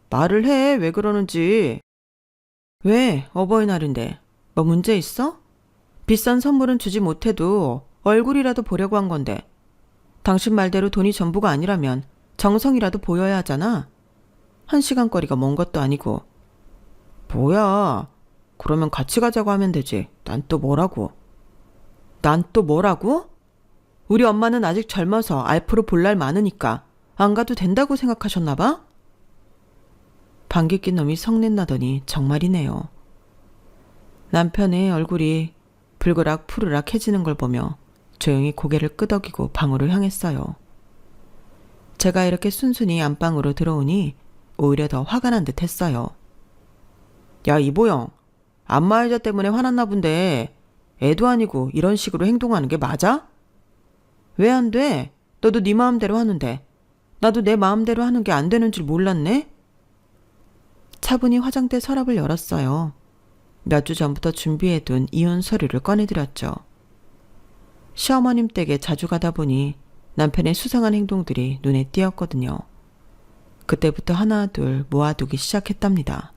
말을 해. 왜 그러는지. 왜? 어버이날인데. 뭐 문제 있어? 비싼 선물은 주지 못해도 얼굴이라도 보려고 한 건데. 당신 말대로 돈이 전부가 아니라면 정성이라도 보여야 하잖아. 1시간 거리가 먼 것도 아니고. 뭐야. 그러면 같이 가자고 하면 되지. 난 또 뭐라고. 난 또 뭐라고? 우리 엄마는 아직 젊어서 알프로 볼 날 많으니까 안 가도 된다고 생각하셨나 봐? 방귀 낀 놈이 성낸나더니 정말이네요. 남편의 얼굴이 불그락 푸르락해지는 걸 보며 조용히 고개를 끄덕이고 방으로 향했어요. 제가 이렇게 순순히 안방으로 들어오니 오히려 더 화가 난 듯 했어요. 야, 이보영. 안마의자 때문에 화났나 본데 애도 아니고 이런 식으로 행동하는 게 맞아? 왜 안 돼? 너도 네 마음대로 하는데. 나도 내 마음대로 하는 게 안 되는 줄 몰랐네? 차분히 화장대 서랍을 열었어요. 몇 주 전부터 준비해둔 이혼 서류를 꺼내드렸죠. 시어머님 댁에 자주 가다 보니 남편의 수상한 행동들이 눈에 띄었거든요. 그때부터 하나 둘 모아두기 시작했답니다.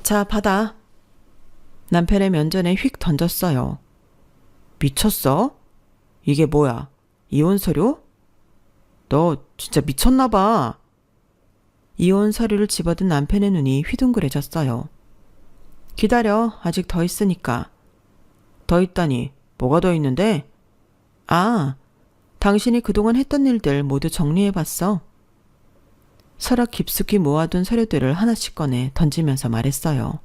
자, 받아. 남편의 면전에 휙 던졌어요. 미쳤어? 이게 뭐야? 이혼 서류? 너 진짜 미쳤나 봐. 이혼 서류를 집어든 남편의 눈이 휘둥그레졌어요. 기다려. 아직 더 있으니까. 더 있다니. 뭐가 더 있는데? 아, 당신이 그동안 했던 일들 모두 정리해봤어. 서랍 깊숙이 모아둔 서류들을 하나씩 꺼내 던지면서 말했어요.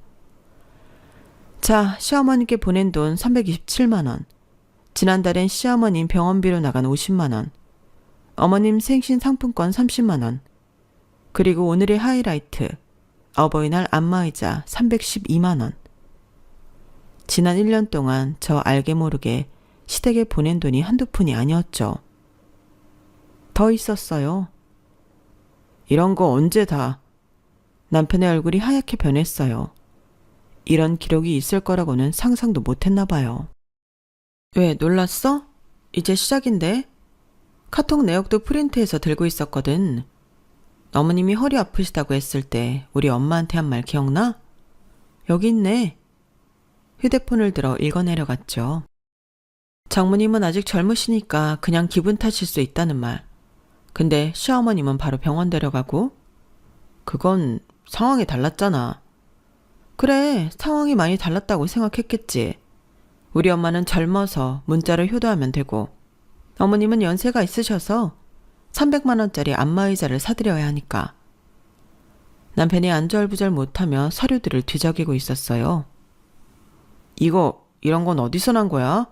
자, 시어머니께 보낸 돈 327만 원. 지난달엔 시어머님 병원비로 나간 50만 원. 어머님 생신 상품권 30만 원. 그리고 오늘의 하이라이트. 어버이날 안마의자 312만 원. 지난 1년 동안 저 알게 모르게 시댁에 보낸 돈이 한두 푼이 아니었죠. 더 있었어요. 이런 거 언제 다. 남편의 얼굴이 하얗게 변했어요. 이런 기록이 있을 거라고는 상상도 못했나 봐요. 왜 놀랐어? 이제 시작인데. 카톡 내역도 프린트해서 들고 있었거든. 어머님이 허리 아프시다고 했을 때 우리 엄마한테 한 말 기억나? 여기 있네. 휴대폰을 들어 읽어내려갔죠. 장모님은 아직 젊으시니까 그냥 기분 탓일 수 있다는 말. 근데 시어머님은 바로 병원 데려가고? 그건 상황이 달랐잖아. 그래, 상황이 많이 달랐다고 생각했겠지. 우리 엄마는 젊어서 문자로 효도하면 되고, 어머님은 연세가 있으셔서 300만 원짜리 안마의자를 사드려야 하니까. 남편이 안절부절 못하며 서류들을 뒤적이고 있었어요. 이런 건 어디서 난 거야?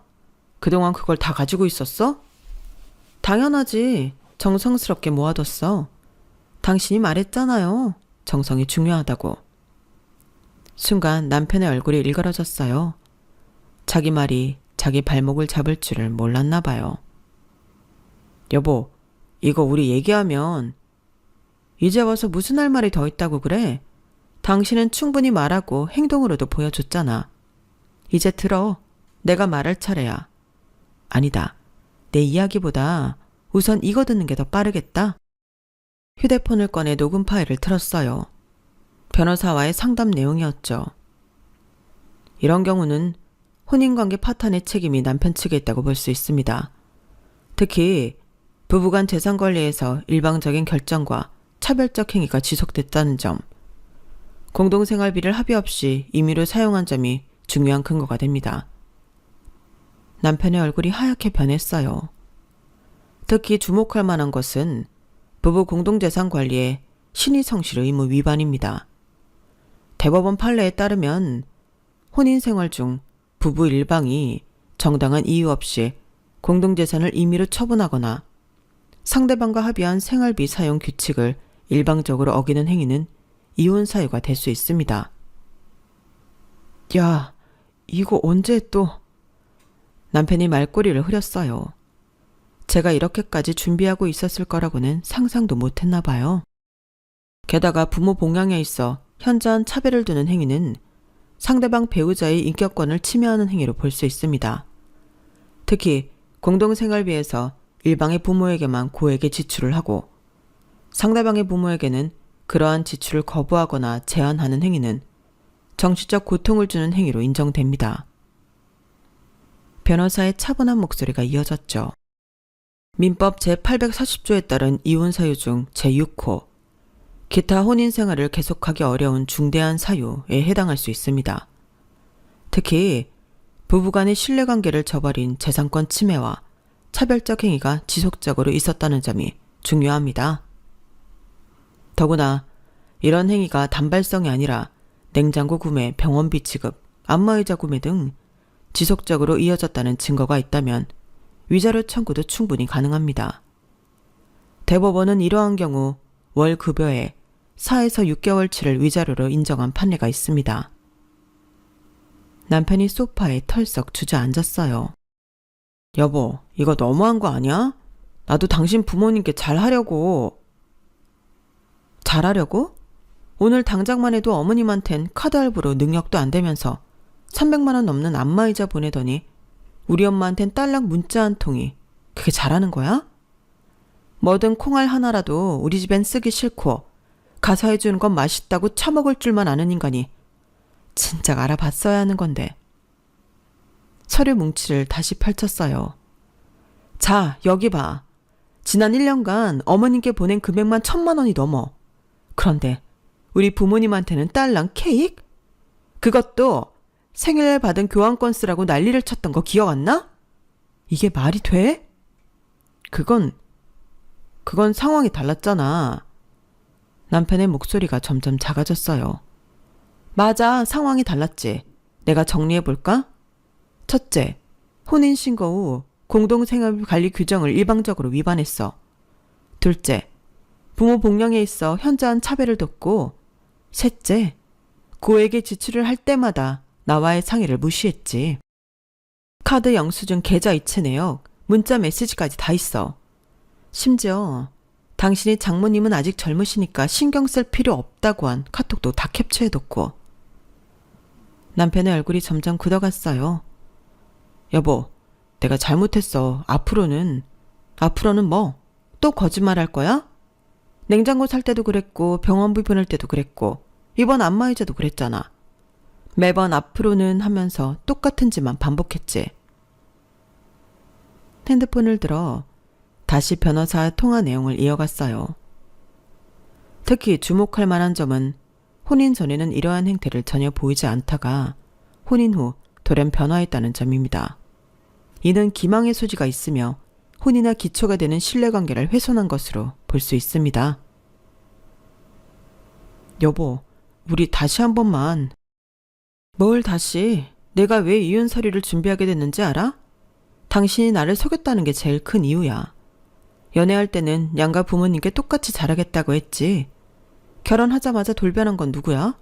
그동안 그걸 다 가지고 있었어? 당연하지. 정성스럽게 모아뒀어. 당신이 말했잖아요. 정성이 중요하다고. 순간 남편의 얼굴이 일그러졌어요. 자기 말이 자기 발목을 잡을 줄을 몰랐나 봐요. 여보, 이거 우리 얘기하면. 이제 와서 무슨 할 말이 더 있다고 그래? 당신은 충분히 말하고 행동으로도 보여줬잖아. 이제 들어. 내가 말할 차례야. 아니다. 내 이야기보다 우선 이거 듣는 게 더 빠르겠다. 휴대폰을 꺼내 녹음 파일을 틀었어요. 변호사와의 상담 내용이었죠. 이런 경우는 혼인관계 파탄의 책임이 남편 측에 있다고 볼 수 있습니다. 특히 부부간 재산관리에서 일방적인 결정과 차별적 행위가 지속됐다는 점, 공동생활비를 합의 없이 임의로 사용한 점이 중요한 근거가 됩니다. 남편의 얼굴이 하얗게 변했어요. 특히 주목할 만한 것은 부부 공동재산 관리의 신의성실 의무 위반입니다. 대법원 판례에 따르면 혼인생활 중 부부 일방이 정당한 이유 없이 공동재산을 임의로 처분하거나 상대방과 합의한 생활비 사용 규칙을 일방적으로 어기는 행위는 이혼 사유가 될 수 있습니다. 야, 이거 언제 또... 남편이 말꼬리를 흐렸어요. 제가 이렇게까지 준비하고 있었을 거라고는 상상도 못했나 봐요. 게다가 부모 봉양에 있어 현저한 차별을 두는 행위는 상대방 배우자의 인격권을 침해하는 행위로 볼 수 있습니다. 특히 공동생활비에서 일방의 부모에게만 고액의 지출을 하고 상대방의 부모에게는 그러한 지출을 거부하거나 제한하는 행위는 정신적 고통을 주는 행위로 인정됩니다. 변호사의 차분한 목소리가 이어졌죠. 민법 제840조에 따른 이혼 사유 중 제6호, 기타 혼인 생활을 계속하기 어려운 중대한 사유에 해당할 수 있습니다. 특히 부부간의 신뢰관계를 저버린 재산권 침해와 차별적 행위가 지속적으로 있었다는 점이 중요합니다. 더구나 이런 행위가 단발성이 아니라 냉장고 구매, 병원비 지급, 안마의자 구매 등 지속적으로 이어졌다는 증거가 있다면 위자료 청구도 충분히 가능합니다. 대법원은 이러한 경우 월 급여의 4에서 6개월치를 위자료로 인정한 판례가 있습니다. 남편이 소파에 털썩 주저앉았어요. 여보, 이거 너무한 거 아니야? 나도 당신 부모님께 잘하려고. 잘하려고? 오늘 당장만 해도 어머님한텐 카드 할부로 능력도 안 되면서 300만 원 넘는 안마의자 보내더니 우리 엄마한텐 딸랑 문자 한 통이 그게 잘하는 거야? 뭐든 콩알 하나라도 우리 집엔 쓰기 싫고 가서 해주는 건 맛있다고 처먹을 줄만 아는 인간이 진작 알아봤어야 하는 건데. 서류 뭉치를 다시 펼쳤어요. 자, 여기 봐. 지난 1년간 어머님께 보낸 금액만 1,000만 원이 넘어. 그런데 우리 부모님한테는 딸랑 케이크? 그것도 생일날 받은 교환권 쓰라고 난리를 쳤던 거 기억 안 나? 이게 말이 돼? 그건 상황이 달랐잖아. 남편의 목소리가 점점 작아졌어요. 맞아, 상황이 달랐지. 내가 정리해볼까? 첫째, 혼인신고 후 공동생활관리 규정을 일방적으로 위반했어. 둘째, 부모 봉양에 있어 현저한 차별을 뒀고, 셋째, 고액의 지출을 할 때마다 나와의 상의를 무시했지. 카드 영수증 계좌 이체 내역, 문자 메시지까지 다 있어. 심지어 당신이 장모님은 아직 젊으시니까 신경 쓸 필요 없다고 한 카톡도 다 캡처해뒀고. 남편의 얼굴이 점점 굳어갔어요. 여보, 내가 잘못했어. 앞으로는 뭐? 또 거짓말할 거야? 냉장고 살 때도 그랬고 병원비 보낼 때도 그랬고 이번 안마의자도 그랬잖아. 매번 앞으로는 하면서 똑같은 짓만 반복했지. 핸드폰을 들어 다시 변호사 통화 내용을 이어갔어요. 특히 주목할 만한 점은 혼인 전에는 이러한 행태를 전혀 보이지 않다가 혼인 후 돌연 변화했다는 점입니다. 이는 기망의 소지가 있으며 혼이나 기초가 되는 신뢰관계를 훼손한 것으로 볼 수 있습니다. 여보, 우리 다시 한 번만. 뭘 다시? 내가 왜 이혼 서류를 준비하게 됐는지 알아? 당신이 나를 속였다는 게 제일 큰 이유야. 연애할 때는 양가 부모님께 똑같이 잘하겠다고 했지. 결혼하자마자 돌변한 건 누구야?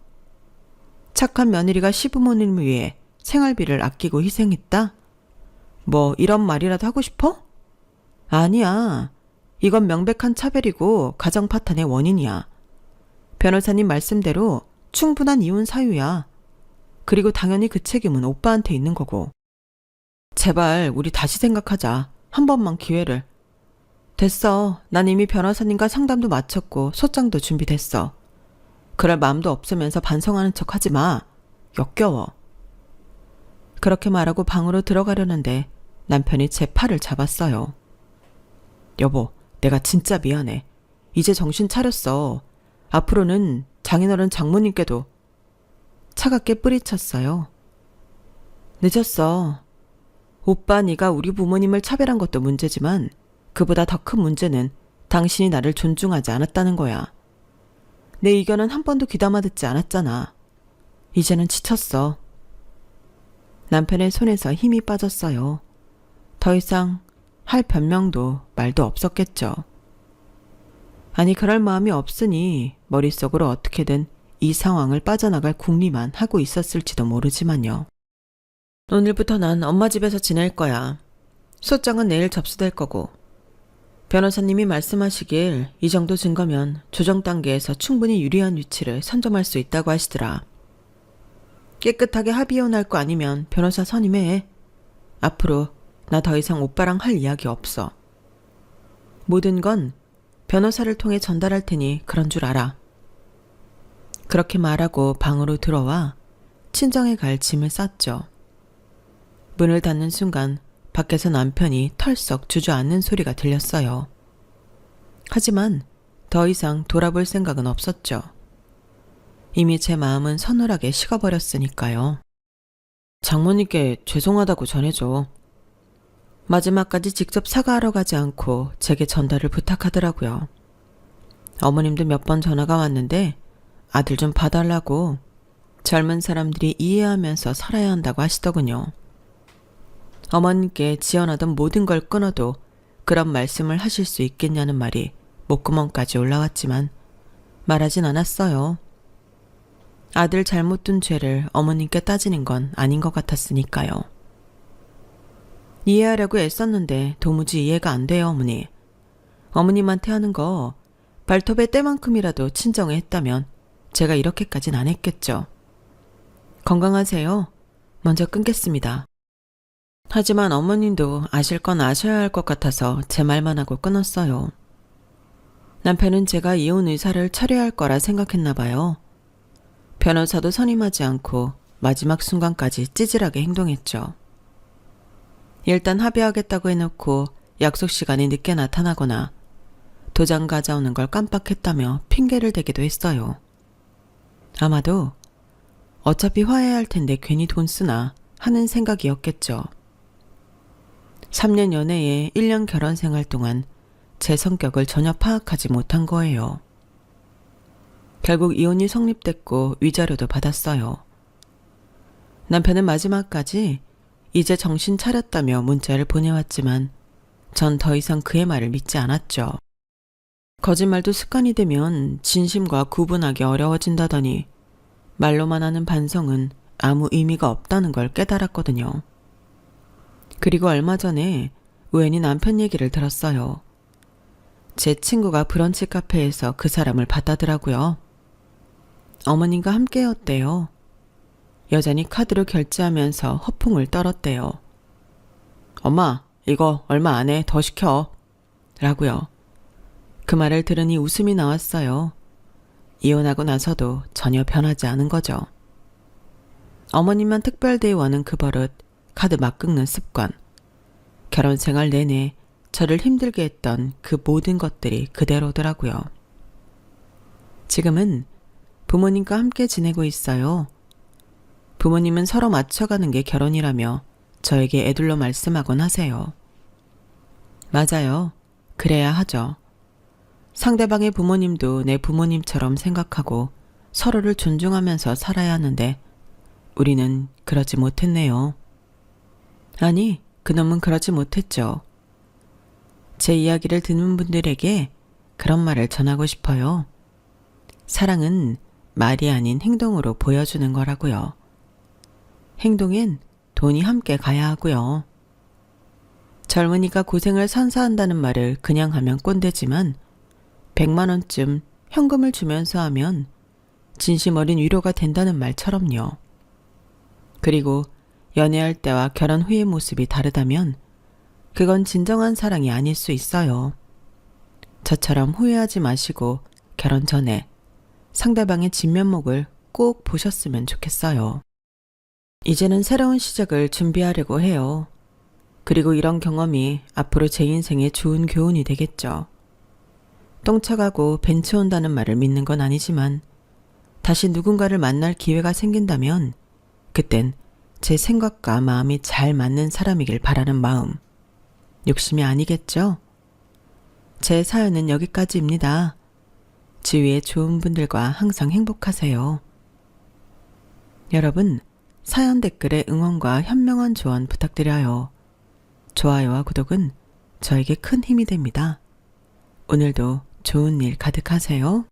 착한 며느리가 시부모님을 위해 생활비를 아끼고 희생했다? 뭐 이런 말이라도 하고 싶어? 아니야. 이건 명백한 차별이고 가정 파탄의 원인이야. 변호사님 말씀대로 충분한 이혼 사유야. 그리고 당연히 그 책임은 오빠한테 있는 거고. 제발 우리 다시 생각하자. 한 번만 기회를. 됐어. 난 이미 변호사님과 상담도 마쳤고 소장도 준비됐어. 그럴 마음도 없으면서 반성하는 척 하지 마. 역겨워. 그렇게 말하고 방으로 들어가려는데 남편이 제 팔을 잡았어요. 여보, 내가 진짜 미안해. 이제 정신 차렸어. 앞으로는 장인어른 장모님께도. 차갑게 뿌리쳤어요. 늦었어. 오빠, 네가 우리 부모님을 차별한 것도 문제지만 그보다 더 큰 문제는 당신이 나를 존중하지 않았다는 거야. 내 의견은 한 번도 귀담아 듣지 않았잖아. 이제는 지쳤어. 남편의 손에서 힘이 빠졌어요. 더 이상 할 변명도 말도 없었겠죠. 아니, 그럴 마음이 없으니 머릿속으로 어떻게든 이 상황을 빠져나갈 궁리만 하고 있었을지도 모르지만요. 오늘부터 난 엄마 집에서 지낼 거야. 소장은 내일 접수될 거고. 변호사님이 말씀하시길 이 정도 증거면 조정 단계에서 충분히 유리한 위치를 선점할 수 있다고 하시더라. 깨끗하게 합의혼할 거 아니면 변호사 선임해. 앞으로 나 더 이상 오빠랑 할 이야기 없어. 모든 건 변호사를 통해 전달할 테니 그런 줄 알아. 그렇게 말하고 방으로 들어와 친정에 갈 짐을 쌌죠. 문을 닫는 순간 밖에서 남편이 털썩 주저앉는 소리가 들렸어요. 하지만 더 이상 돌아볼 생각은 없었죠. 이미 제 마음은 서늘하게 식어버렸으니까요. 장모님께 죄송하다고 전해줘. 마지막까지 직접 사과하러 가지 않고 제게 전달을 부탁하더라고요. 어머님도 몇 번 전화가 왔는데 아들 좀 봐달라고 젊은 사람들이 이해하면서 살아야 한다고 하시더군요. 어머님께 지어나던 모든 걸 끊어도 그런 말씀을 하실 수 있겠냐는 말이 목구멍까지 올라왔지만 말하진 않았어요. 아들 잘못 둔 죄를 어머님께 따지는 건 아닌 것 같았으니까요. 이해하려고 애썼는데 도무지 이해가 안 돼요, 어머니. 어머님한테 하는 거 발톱의 때만큼이라도 친정에 했다면 제가 이렇게까진 안 했겠죠. 건강하세요. 먼저 끊겠습니다. 하지만 어머님도 아실 건 아셔야 할 것 같아서 제 말만 하고 끊었어요. 남편은 제가 이혼 의사를 철회할 거라 생각했나 봐요. 변호사도 선임하지 않고 마지막 순간까지 찌질하게 행동했죠. 일단 합의하겠다고 해놓고 약속 시간이 늦게 나타나거나 도장 가져오는 걸 깜빡했다며 핑계를 대기도 했어요. 아마도 어차피 화해할 텐데 괜히 돈 쓰나 하는 생각이었겠죠. 3년 연애에 1년 결혼 생활 동안 제 성격을 전혀 파악하지 못한 거예요. 결국 이혼이 성립됐고 위자료도 받았어요. 남편은 마지막까지 이제 정신 차렸다며 문자를 보내왔지만 전 더 이상 그의 말을 믿지 않았죠. 거짓말도 습관이 되면 진심과 구분하기 어려워진다더니 말로만 하는 반성은 아무 의미가 없다는 걸 깨달았거든요. 그리고 얼마 전에 우연히 남편 얘기를 들었어요. 제 친구가 브런치 카페에서 그 사람을 봤다더라고요. 어머님과 함께였대요. 여전히 카드로 결제하면서 허풍을 떨었대요. 엄마, 이거 얼마 안 해. 더 시켜. 라고요. 그 말을 들으니 웃음이 나왔어요. 이혼하고 나서도 전혀 변하지 않은 거죠. 어머님만 특별대에 와는 그 버릇, 카드 막 긁는 습관, 결혼 생활 내내 저를 힘들게 했던 그 모든 것들이 그대로더라고요. 지금은 부모님과 함께 지내고 있어요. 부모님은 서로 맞춰가는 게 결혼이라며 저에게 애들로 말씀하곤 하세요. 맞아요. 그래야 하죠. 상대방의 부모님도 내 부모님처럼 생각하고 서로를 존중하면서 살아야 하는데 우리는 그러지 못했네요. 아니, 그놈은 그러지 못했죠. 제 이야기를 듣는 분들에게 그런 말을 전하고 싶어요. 사랑은 말이 아닌 행동으로 보여주는 거라고요. 행동엔 돈이 함께 가야 하고요. 젊은이가 고생을 선사한다는 말을 그냥 하면 꼰대지만 100만 원쯤 현금을 주면서 하면 진심 어린 위로가 된다는 말처럼요. 그리고 연애할 때와 결혼 후의 모습이 다르다면 그건 진정한 사랑이 아닐 수 있어요. 저처럼 후회하지 마시고 결혼 전에 상대방의 진면목을 꼭 보셨으면 좋겠어요. 이제는 새로운 시작을 준비하려고 해요. 그리고 이런 경험이 앞으로 제 인생에 좋은 교훈이 되겠죠. 똥차가고 벤츠 온다는 말을 믿는 건 아니지만 다시 누군가를 만날 기회가 생긴다면 그땐 제 생각과 마음이 잘 맞는 사람이길 바라는 마음. 욕심이 아니겠죠? 제 사연은 여기까지입니다. 주위에 좋은 분들과 항상 행복하세요. 여러분, 사연 댓글에 응원과 현명한 조언 부탁드려요. 좋아요와 구독은 저에게 큰 힘이 됩니다. 오늘도 좋은 일 가득하세요.